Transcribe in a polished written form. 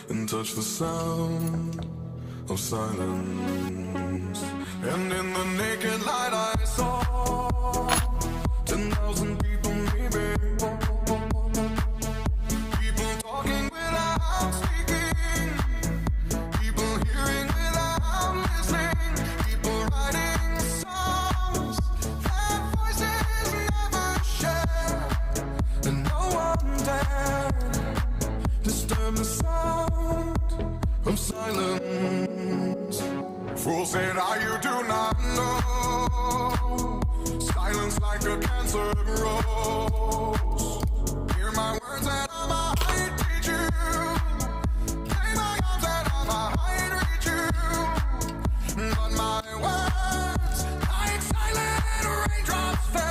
and touch the sound of silence. And in the naked light I saw 10,000 people, maybe. People talking without speaking, people hearing without listening, people writing songs that voices never share, and no one dared disturb the sound of silence. Fools said, you do not know. Silence like a cancer grows.